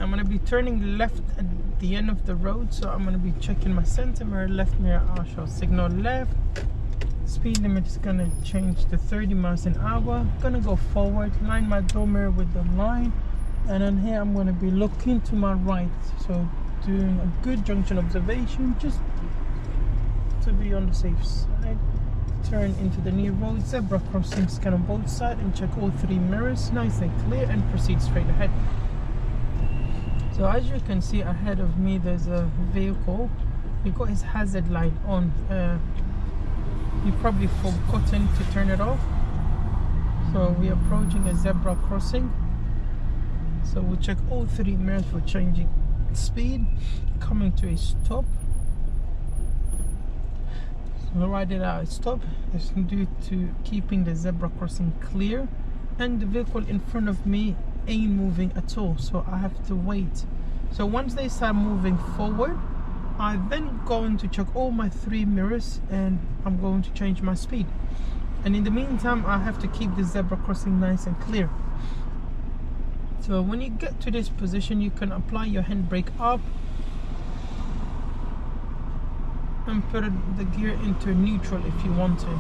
I'm going to be turning left at the end of the road, so I'm going to be checking my center mirror, left mirror. I shall signal left. Speed limit is going to change to 30 miles an hour. Going to go forward, line my door mirror with the line, and then here I'm going to be looking to my right, so doing a good junction observation just to be on the safe side. Turn into the new road, zebra crossing, scan on both sides and check all 3 mirrors, nice and clear, and proceed straight ahead. So as you can see ahead of me, there's a vehicle. He got his hazard light on. He probably forgotten to turn it off. So we're approaching a zebra crossing. So we'll check all 3 mirrors for changing speed, coming to a stop. So right at our stop is due to keeping the zebra crossing clear, and the vehicle in front of me ain't moving at all, so I have to wait. So once they start moving forward, I then going to check all my 3 mirrors and I'm going to change my speed. And in the meantime, I have to keep the zebra crossing nice and clear. So when you get to this position, you can apply your handbrake up and put the gear into neutral if you want to.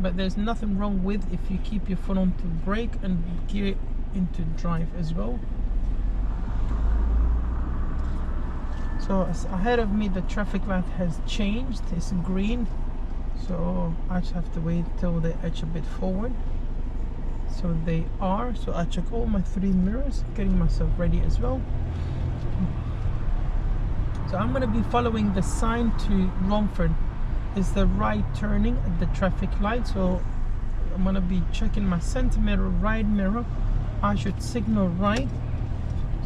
But there's nothing wrong with if you keep your foot onto brake and gear into drive as well. So ahead of me, the traffic light has changed. It's green, so I just have to wait till they edge a bit forward. So they are. So I check all my 3 mirrors, getting myself ready as well. So I'm going to be following the sign to Romford. It's the right turning at the traffic light. So I'm going to be checking my center mirror, right mirror. I should signal right.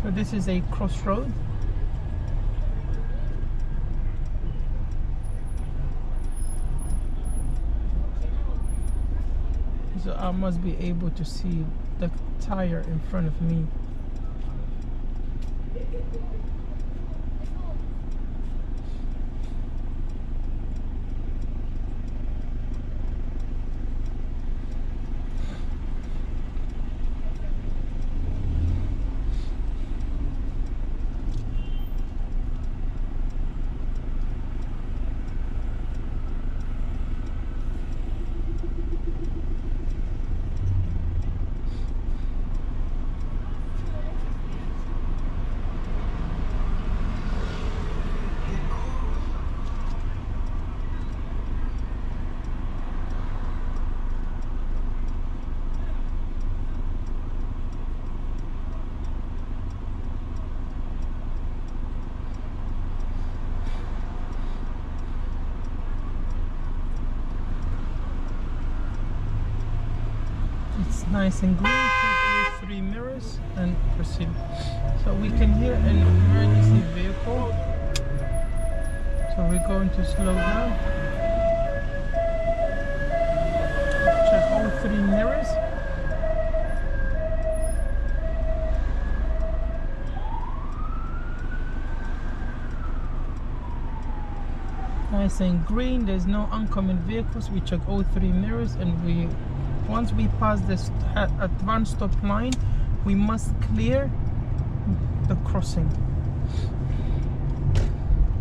So this is a crossroad. So I must be able to see the tire in front of me. It's nice and green. Check all 3 mirrors and proceed. So we can hear an emergency vehicle. So we're going to slow down. Check all 3 mirrors. Nice and green. There's no oncoming vehicles. We check all 3 mirrors, and once we pass this advanced stop line, we must clear the crossing.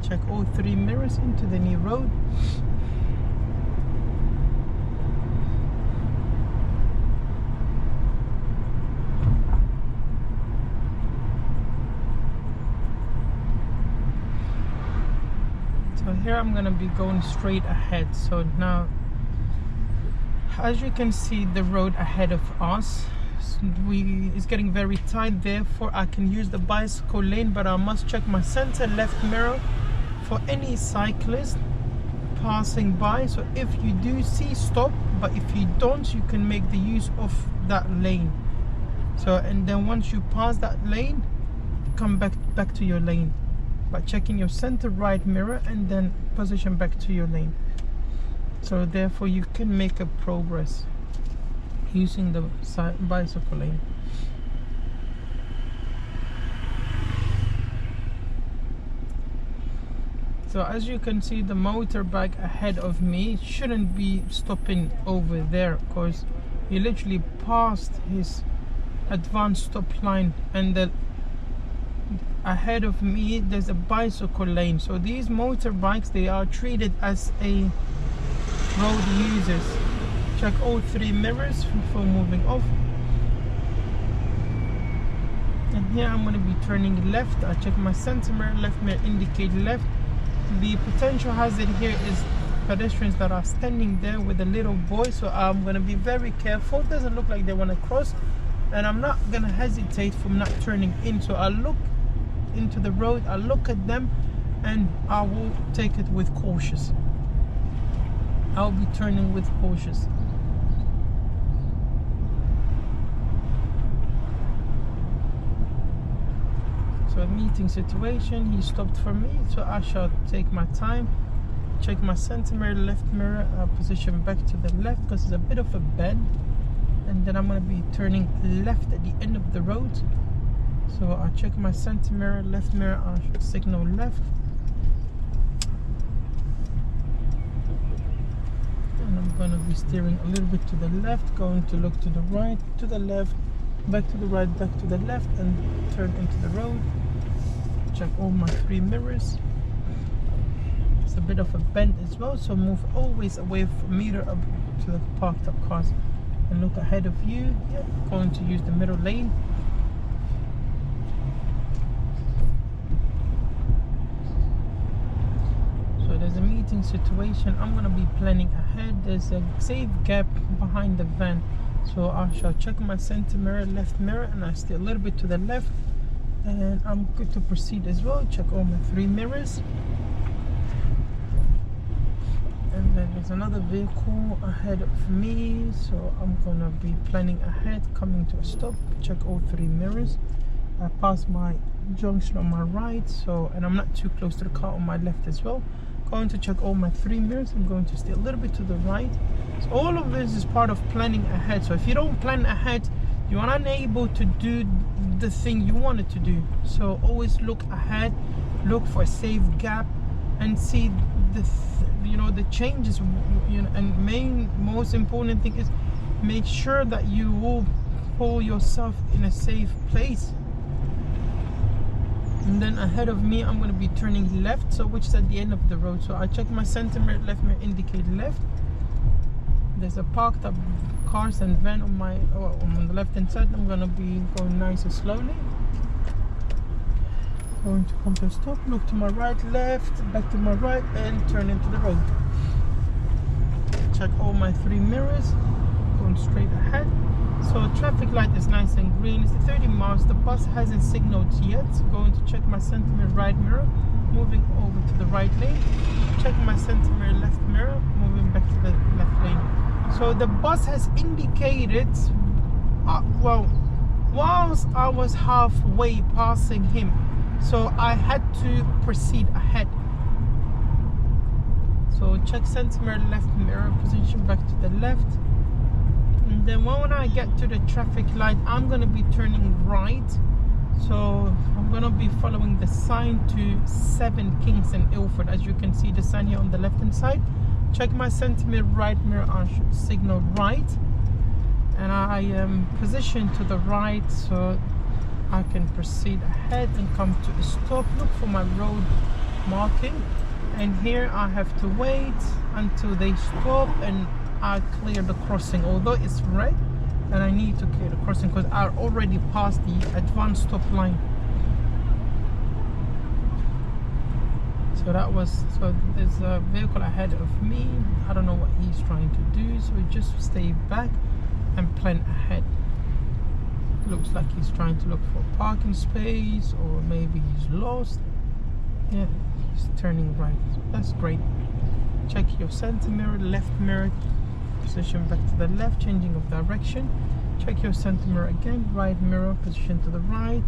Check all 3 mirrors into the new road. So here I'm going to be going straight ahead. So now, as you can see, the road ahead of us is getting very tight, therefore I can use the bicycle lane, but I must check my center left mirror for any cyclist passing by. So if you do see, stop, but if you don't, you can make the use of that lane. So, and then once you pass that lane, come back to your lane by checking your center right mirror and then position back to your lane. So therefore you can make a progress using the bicycle lane. So as you can see, the motorbike ahead of me shouldn't be stopping over there, because He literally passed his advanced stop line, and ahead of me there's a bicycle lane. So these motorbikes, they are treated as a road users. Check all 3 mirrors before moving off. And here I'm going to be turning left. I check my center mirror, left mirror indicate left. The potential hazard here is pedestrians that are standing there with a little boy, so I'm going to be very careful. Doesn't look like they want to cross, and I'm not going to hesitate from not turning in. So I'll look into the road, I'll look at them, and I will take it with cautious. I'll be turning with cautious. So a meeting situation, he stopped for me, so I shall take my time. Check my center mirror, left mirror, position back to the left because it's a bit of a bend, and then I'm going to be turning left at the end of the road. So I'll check my center mirror, left mirror, I should signal left, and I'm going to be steering a little bit to the left, going to look to the right, to the left, back to the right, back to the left, and turn into the road. Check all my 3 mirrors. It's a bit of a bend as well, so move always away from meter up to the parked up cars and look ahead of you. Yeah, going to use the middle lane. So there's a meeting situation, I'm going to be planning ahead. There's a safe gap behind the van, so I shall check my center mirror, left mirror, and I stay a little bit to the left, and I'm good to proceed as well. Check all my 3 mirrors. And then there's another vehicle ahead of me, so I'm gonna be planning ahead, coming to a stop. Check all 3 mirrors. I pass my junction on my right, so, and I'm not too close to the car on my left as well. Going to check all my 3 mirrors. I'm going to stay a little bit to the right. So all of this is part of planning ahead. So if you don't plan ahead, you are unable to do the thing you wanted to do. So always look ahead, look for a safe gap, and see the the changes. And most important thing is make sure that you will pull yourself in a safe place. And then ahead of me, I'm going to be turning left, so which is at the end of the road. So I check my center mirror, left mirror indicate left. There's a parked up cars and van on the left hand side. I'm going to be going nice and slowly. Going to come to a stop, look to my right, left, back to my right, and turn into the road. Check all my 3 mirrors, going straight ahead. So traffic light is nice and green. It's 30 miles. The bus hasn't signaled yet. Going to check my center mirror, right mirror, moving over to the right lane. Check my center mirror, left mirror, moving back to the left lane. So the bus has indicated, whilst I was halfway passing him, so I had to proceed ahead. So check center mirror, left mirror, position back to the left. And then when I get to the traffic light, I'm going to be turning right. So I'm going to be following the sign to 7 Kings and Ilford. As you can see the sign here on the left hand side. Check my center mirror, right mirror, I should signal right. And I am positioned to the right, so I can proceed ahead and come to a stop. Look for my road marking, and here I have to wait until they stop and I clear the crossing, although it's red and I need to clear the crossing because I already passed the advanced stop line. So there's a vehicle ahead of me. I don't know what he's trying to do, so we just stay back and plan ahead. Looks like he's trying to look for a parking space, or maybe he's lost. Yeah, he's turning right. That's great. Check your center mirror, left mirror, position back to the left, changing of direction. Check your center mirror again, right mirror, position to the right,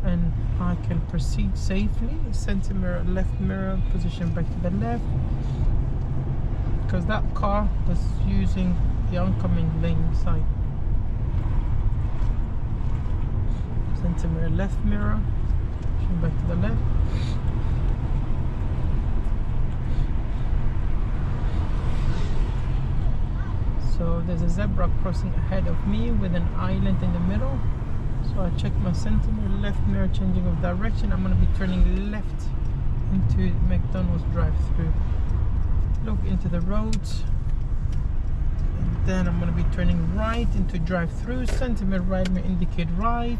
and I can proceed safely. Center mirror, left mirror, position back to the left, because that car was using the oncoming lane side. Center mirror, left mirror, position back to the left. So there's a zebra crossing ahead of me with an island in the middle. So I check my center mirror, left mirror changing of direction. I'm going to be turning left into McDonald's drive-through. Look into the roads. And then I'm going to be turning right into drive-through. Center mirror, right mirror indicate right.